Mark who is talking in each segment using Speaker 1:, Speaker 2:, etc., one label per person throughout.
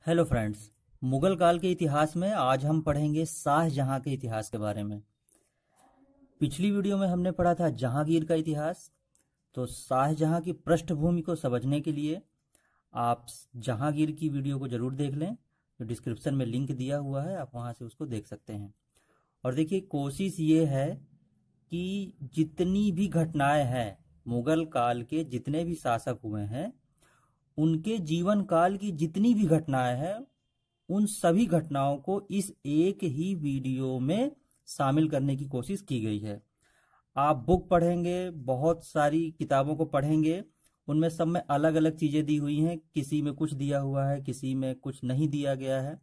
Speaker 1: Hello friends. Mughal काल के इतिहास में आज हम पढ़ेंगे शाहजहां के इतिहास के बारे में। पिछली वीडियो में हमने पढ़ा था जहांगीर का इतिहास। तो शाहजहां की पृष्ठभूमि को समझने के लिए आप जहांगीर की वीडियो को जरूर देख लें, जो डिस्क्रिप्शन में लिंक दिया हुआ है, आप वहां से उसको देख सकते हैं। और देखिए, कोशिश ये है कि जितनी भी घटनाएं हैं, मुगल काल के जितने भी शासक हुए हैं, उनके जीवन काल की जितनी भी घटनाएं हैं, उन सभी घटनाओं को इस एक ही वीडियो में शामिल करने की कोशिश की गई है। आप बुक पढ़ेंगे, बहुत सारी किताबों को पढ़ेंगे, उनमें सब में अलग अलग चीजें दी हुई हैं, किसी में कुछ दिया हुआ है, किसी में कुछ नहीं दिया गया है।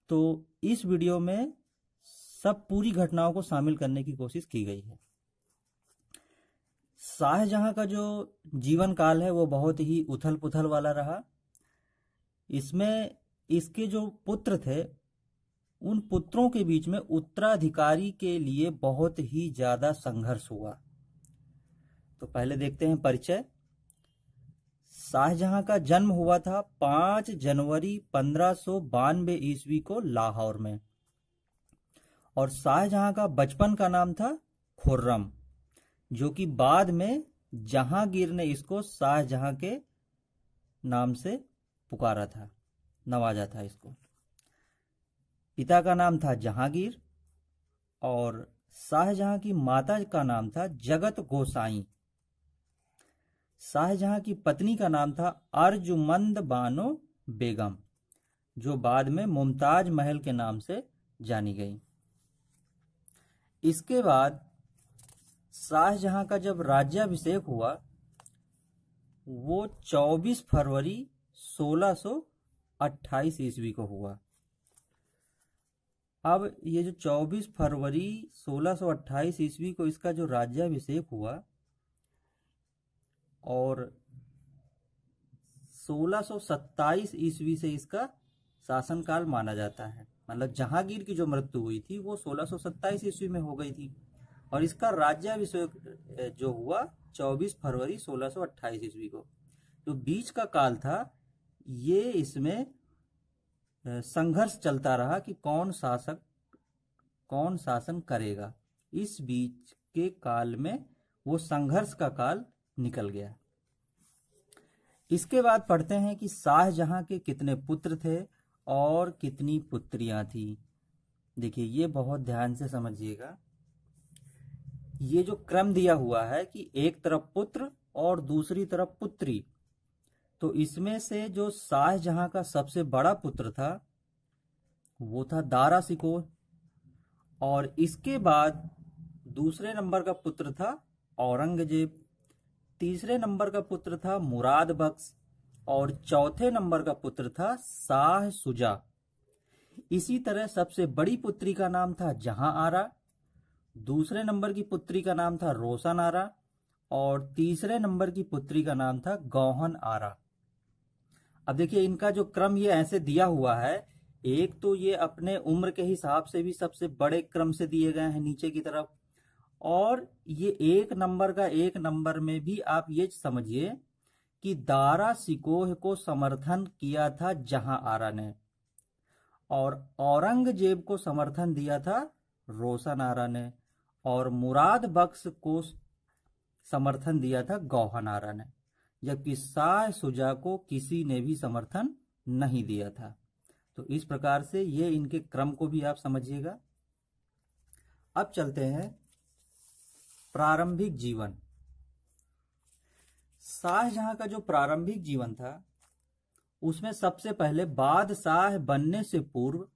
Speaker 1: तो इस वीडियो में सब पूरी घटनाओं को शामिल करने की कोशिश की गई है। शाहजहां का जो जीवन काल है वो बहुत ही उथल पुथल वाला रहा। इसमें इसके जो पुत्र थे, उन पुत्रों के बीच में उत्तराधिकारी के लिए बहुत ही ज्यादा संघर्ष हुआ। तो पहले देखते हैं परिचय। शाहजहां का जन्म हुआ था 5 जनवरी 1592 ईस्वी को लाहौर में। और शाहजहां का बचपन का नाम था खुर्रम, जो कि बाद में जहांगीर ने इसको शाहजहां के नाम से पुकारा था, नवाजा था इसको। पिता का नाम था जहांगीर और शाहजहां की माता का नाम था जगत गोसाई। शाहजहां की पत्नी का नाम था अर्जुमंद बानो बेगम, जो बाद में मुमताज महल के नाम से जानी गई। इसके बाद शाहजहां का जब राज्याभिषेक हुआ, वो 24 फरवरी 1628 ईस्वी को हुआ। अब ये जो 24 फरवरी 1628 ईस्वी को इसका जो राज्याभिषेक हुआ, और 1627 ईस्वी से इसका शासनकाल माना जाता है। मतलब जहांगीर की जो मृत्यु हुई थी वो 1627 ईस्वी में हो गई थी, और इसका राज्याभिषेक जो हुआ 24 फरवरी 1628 ईस्वी को। तो बीच का काल था, ये इसमें संघर्ष चलता रहा कि कौन शासन करेगा। इस बीच के काल में वो संघर्ष का काल निकल गया। इसके बाद पढ़ते हैं कि शाहजहां के कितने पुत्र थे और कितनी पुत्रियां थी। देखिए, ये बहुत ध्यान से समझिएगा। ये जो क्रम दिया हुआ है कि एक तरफ पुत्र और दूसरी तरफ पुत्री, तो इसमें से जो शाहजहां का सबसे बड़ा पुत्र था वो था दारा शिकोह, और इसके बाद दूसरे नंबर का पुत्र था औरंगजेब, तीसरे नंबर का पुत्र था मुराद बख्श, और चौथे नंबर का पुत्र था शाह सुजा। इसी तरह सबसे बड़ी पुत्री का नाम था जहां आरा, दूसरे नंबर की पुत्री का नाम था रोशन आरा, और तीसरे नंबर की पुत्री का नाम था गौहन आरा। अब देखिए, इनका जो क्रम ये ऐसे दिया हुआ है, एक तो ये अपने उम्र के हिसाब से भी सबसे बड़े क्रम से दिए गए हैं नीचे की तरफ, और ये एक नंबर में भी आप ये समझिए कि दारा शिकोह को समर्थन किया था जहां आरा ने, और औरंगजेब को समर्थन दिया था रोशन आरा ने, और मुराद बख्श को समर्थन दिया था गौहन आरा ने, जबकि शाह सुजा को किसी ने भी समर्थन नहीं दिया था। तो इस प्रकार से ये इनके क्रम को भी आप समझिएगा। अब चलते हैं प्रारंभिक जीवन। शाहजहां का जो प्रारंभिक जीवन था, उसमें सबसे पहले बादशाह बनने से पूर्व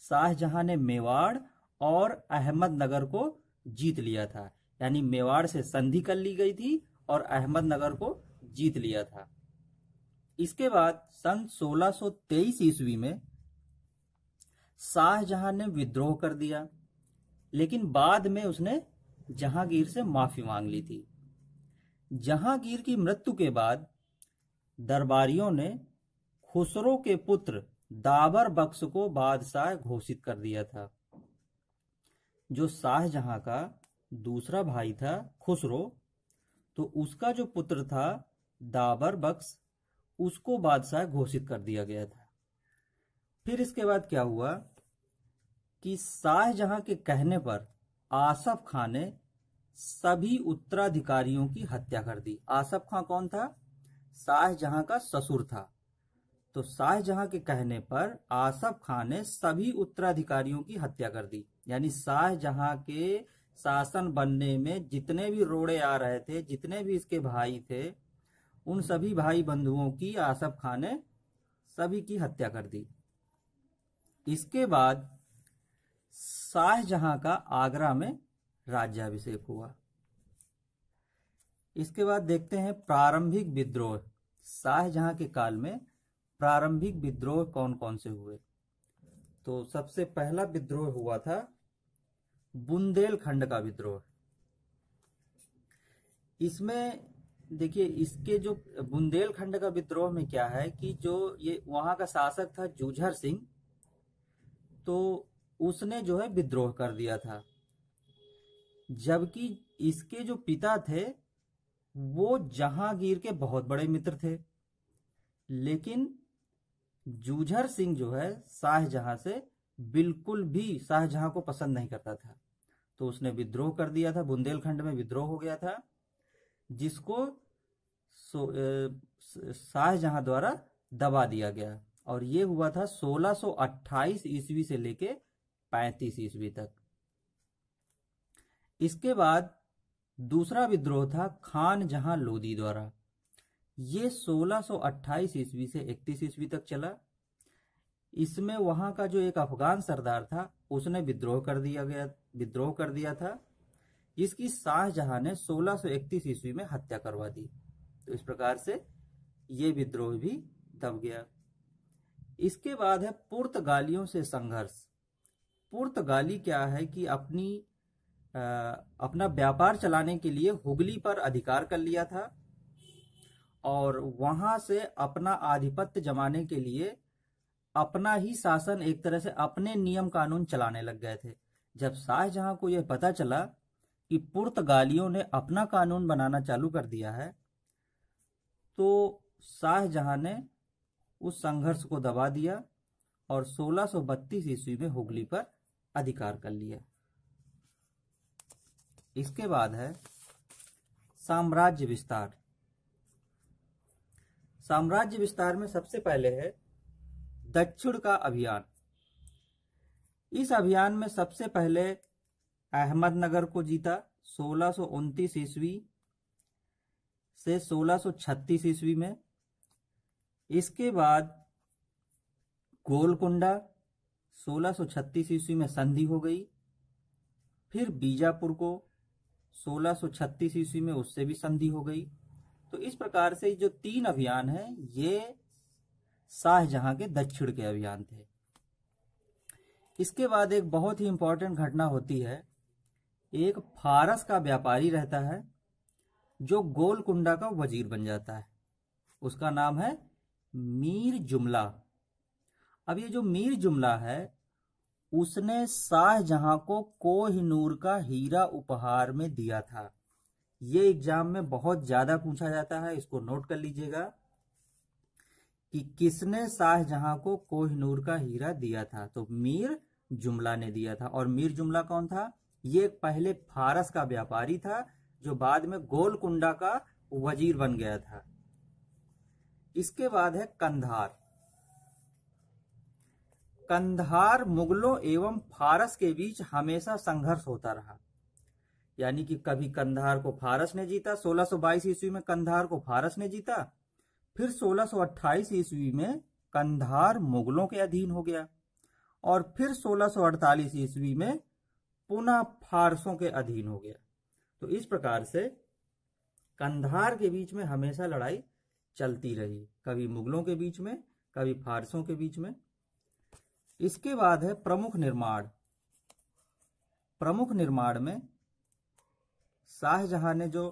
Speaker 1: शाहजहां ने मेवाड़ और अहमदनगर को जीत लिया था। यानी मेवाड़ से संधि कर ली गई थी और अहमदनगर को जीत लिया था। इसके बाद सन 1623 ईस्वी में शाहजहां ने विद्रोह कर दिया, लेकिन बाद में उसने जहांगीर से माफी मांग ली थी। जहांगीर की मृत्यु के बाद दरबारियों ने खुसरो के पुत्र दाबर बख्श को बादशाह घोषित कर दिया था। जो शाहजहां का दूसरा भाई था खुसरो, तो उसका जो पुत्र था दाबर बख्श, उसको बादशाह घोषित कर दिया गया था। फिर इसके बाद क्या हुआ कि शाहजहां के कहने पर आसफ खां ने सभी उत्तराधिकारियों की हत्या कर दी। आसफ खां कौन था? शाहजहां का ससुर था। तो शाहजहां के कहने पर आसफ खां ने सभी उत्तराधिकारियों की हत्या कर दी। यानी शाहजहां के शासन बनने में जितने भी रोड़े आ रहे थे, जितने भी इसके भाई थे, उन सभी भाई बंधुओं की आसफ खां ने सभी की हत्या कर दी। इसके बाद शाहजहां का आगरा में राज्याभिषेक हुआ। इसके बाद देखते हैं प्रारंभिक विद्रोह। शाहजहां के काल में प्रारंभिक विद्रोह कौन कौन से हुए? तो सबसे पहला विद्रोह हुआ था बुंदेलखंड का विद्रोह। इसमें देखिए, इसके जो बुंदेलखंड का विद्रोह में क्या है कि जो ये वहां का शासक था जूझर सिंह, तो उसने जो है विद्रोह कर दिया था। जबकि इसके जो पिता थे वो जहांगीर के बहुत बड़े मित्र थे, लेकिन जूझर सिंह जो है शाहजहां से बिल्कुल भी शाहजहां को पसंद नहीं करता था। तो उसने विद्रोह कर दिया था, बुंदेलखंड में विद्रोह हो गया था, जिसको शाहजहां द्वारा दबा दिया गया। और ये हुआ था 1628 ईस्वी से लेके 35 ईस्वी तक। इसके बाद दूसरा विद्रोह था खान जहां लोदी द्वारा। ये 1628 ईस्वी से 31 ईस्वी तक चला। इसमें वहां का जो एक अफगान सरदार था उसने विद्रोह कर दिया था, जिसकी शाहजहां ने 1631 ईस्वी में हत्या करवा दी। तो इस प्रकार से ये विद्रोह भी दब गया। इसके बाद है पुर्तगालियों से संघर्ष। पुर्तगाली क्या है कि अपना व्यापार चलाने के लिए हुगली पर अधिकार कर लिया था और वहां से अपना आधिपत्य जमाने के लिए अपना ही शासन, एक तरह से अपने नियम कानून चलाने लग गए थे। जब शाहजहां को यह पता चला कि पुर्तगालियों ने अपना कानून बनाना चालू कर दिया है, तो शाहजहां ने उस संघर्ष को दबा दिया और 1632 ईस्वी में हुगली पर अधिकार कर लिया। इसके बाद है साम्राज्य विस्तार। साम्राज्य विस्तार में सबसे पहले है दक्षिण का अभियान। इस अभियान में सबसे पहले अहमदनगर को जीता 1629 ईस्वी से 1636 ईस्वी में। इसके बाद गोलकुंडा 1636 ईस्वी में संधि हो गई। फिर बीजापुर को 1636 ईस्वी में उससे भी संधि हो गई। तो इस प्रकार से जो 3 अभियान हैं ये शाहजहां के दक्षिण के अभियान थे। इसके बाद एक बहुत ही इंपॉर्टेंट घटना होती है। एक फारस का व्यापारी रहता है जो गोलकुंडा का वजीर बन जाता है। उसका नाम है मीर जुमला। अब ये जो मीर जुमला है उसने शाहजहां को कोहिनूर का हीरा उपहार में दिया था। ये एग्जाम में बहुत ज्यादा पूछा जाता है, इसको नोट कर लीजिएगा कि किसने शाहजहां को कोहिनूर का हीरा दिया था। तो मीर जुमला ने दिया था। और मीर जुमला कौन था? ये पहले फारस का व्यापारी था जो बाद में गोलकुंडा का वजीर बन गया था। इसके बाद है कंधार। कंधार मुगलों एवं फारस के बीच हमेशा संघर्ष होता रहा। यानी कि कभी कंधार को फारस ने जीता, 1622 ईस्वी में कंधार को फारस ने जीता। फिर 1628 ईस्वी में कंधार मुगलों के अधीन हो गया और फिर 1648 ईस्वी में पुनः फारसों के अधीन हो गया। तो इस प्रकार से कंधार के बीच में हमेशा लड़ाई चलती रही, कभी मुगलों के बीच में, कभी फारसों के बीच में। इसके बाद है प्रमुख निर्माण। प्रमुख निर्माण में शाहजहां ने जो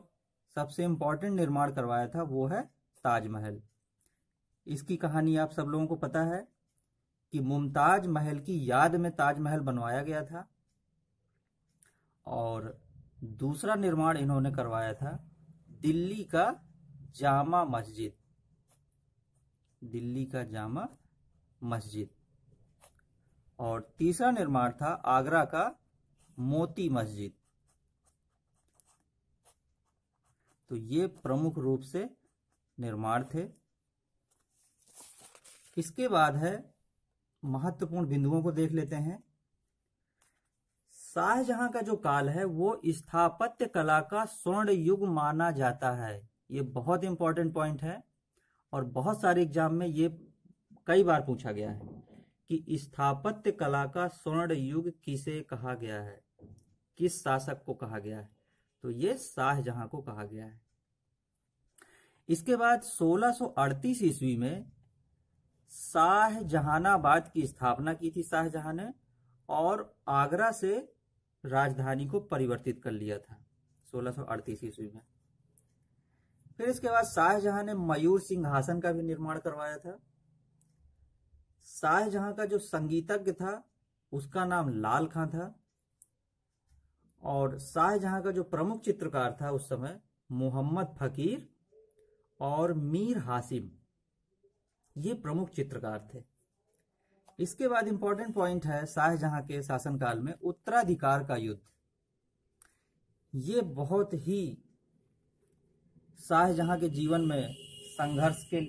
Speaker 1: सबसे इंपॉर्टेंट निर्माण करवाया था वो है ताजमहल। इसकी कहानी आप सब लोगों को पता है कि मुमताज महल की याद में ताजमहल बनवाया गया था। और दूसरा निर्माण इन्होंने करवाया था दिल्ली का जामा मस्जिद। दिल्ली का जामा मस्जिद। और तीसरा निर्माण था आगरा का मोती मस्जिद। तो ये प्रमुख रूप से निर्माण थे। इसके बाद है, महत्वपूर्ण बिंदुओं को देख लेते हैं। शाहजहां का जो काल है वो स्थापत्य कला का स्वर्ण युग माना जाता है। ये बहुत इंपॉर्टेंट पॉइंट है और बहुत सारे एग्जाम में ये कई बार पूछा गया है कि स्थापत्य कला का स्वर्ण युग किसे कहा गया है, किस शासक को कहा गया है। तो ये शाहजहां को कहा गया है। इसके बाद 1638 ईस्वी में शाहजहानाबाद की स्थापना की थी शाहजहां ने, और आगरा से राजधानी को परिवर्तित कर लिया था 1638 ईस्वी में। फिर इसके बाद शाहजहां ने मयूर सिंहासन का भी निर्माण करवाया था। शाहजहां का जो संगीतज्ञ था उसका नाम लाल खां था, और शाहजहां का जो प्रमुख चित्रकार था उस समय मोहम्मद फकीर और मीर हासिम, ये प्रमुख चित्रकार थे। इसके बाद इंपॉर्टेंट पॉइंट है शाहजहां के शासनकाल में उत्तराधिकार का युद्ध। ये बहुत ही शाहजहां के जीवन में संघर्ष के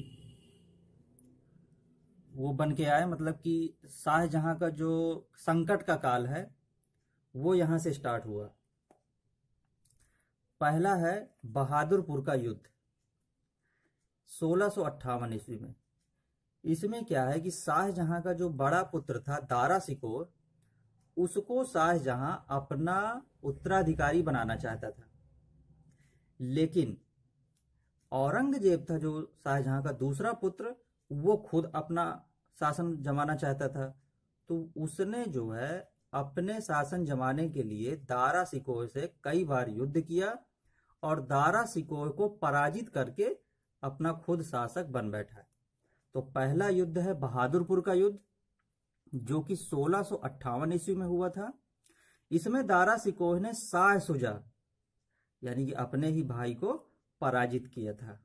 Speaker 1: वो बन के आए, मतलब कि शाहजहां का जो संकट का काल है वो यहां से स्टार्ट हुआ। पहला है बहादुरपुर का युद्ध 1658 ईस्वी में। इसमें क्या है कि शाहजहां का जो बड़ा पुत्र था दारा शिकोर, उसको शाहजहां अपना उत्तराधिकारी बनाना चाहता था, लेकिन औरंगजेब था जो शाहजहां का दूसरा पुत्र, वो खुद अपना शासन जमाना चाहता था। तो उसने जो है अपने शासन जमाने के लिए दारा शिकोह से कई बार युद्ध किया और दारा शिकोह को पराजित करके अपना खुद शासक बन बैठा। तो पहला युद्ध है बहादुरपुर का युद्ध, जो कि 1658 ईस्वी में हुआ था। इसमें दारा शिकोह ने शाह शुजा यानी कि अपने ही भाई को पराजित किया था।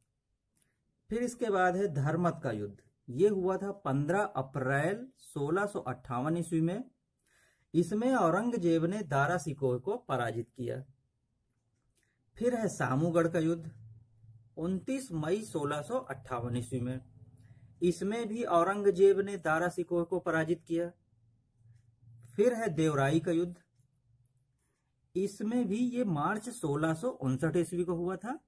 Speaker 1: फिर इसके बाद है धर्मत का युद्ध। ये हुआ था 15 अप्रैल 1658 ईस्वी में। इसमें औरंगजेब ने दारा शिकोह को पराजित किया। फिर है सामूगढ़ का युद्ध 29 मई 1658 ईस्वी में। इसमें भी औरंगजेब ने दारा शिकोह को पराजित किया। फिर है देवराई का युद्ध। इसमें भी ये मार्च 1659 ईस्वी को हुआ था,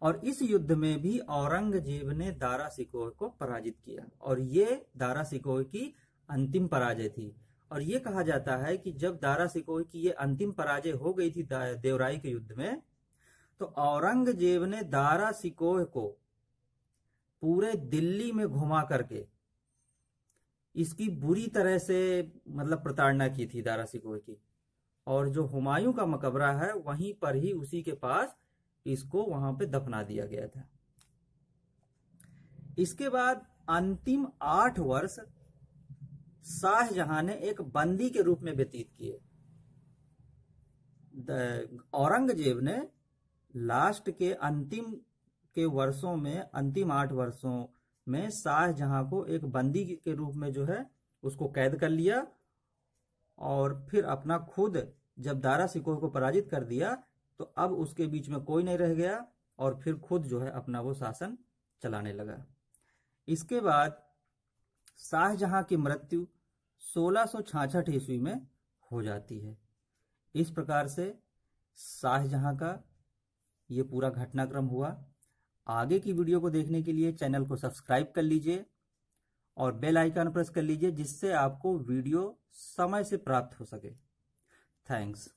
Speaker 1: और इस युद्ध में भी औरंगजेब ने दारा शिकोह को पराजित किया, और ये दारा शिकोह की अंतिम पराजय थी। और ये कहा जाता है कि जब दारा शिकोह की ये अंतिम पराजय हो गई थी देवराई के युद्ध में, तो औरंगजेब ने दारा शिकोह को पूरे दिल्ली में घुमा करके इसकी बुरी तरह से मतलब प्रताड़ना की थी दारा शिकोह की, और जो हुमायूं का मकबरा है वहीं पर ही उसी के पास इसको वहां पे दफना दिया गया था। इसके बाद अंतिम 8 वर्ष शाहजहां ने एक बंदी के रूप में व्यतीत किए। औरंगजेब ने लास्ट के अंतिम के वर्षों में, अंतिम 8 वर्षों में शाहजहां को एक बंदी के रूप में जो है उसको कैद कर लिया, और फिर अपना खुद जब दारा शिकोह को पराजित कर दिया तो अब उसके बीच में कोई नहीं रह गया, और फिर खुद जो है अपना वो शासन चलाने लगा। इसके बाद शाहजहां की मृत्यु 1666 ईस्वी में हो जाती है। इस प्रकार से शाहजहां का ये पूरा घटनाक्रम हुआ। आगे की वीडियो को देखने के लिए चैनल को सब्सक्राइब कर लीजिए और बेल आइकन प्रेस कर लीजिए, जिससे आपको वीडियो समय से प्राप्त हो सके। थैंक्स।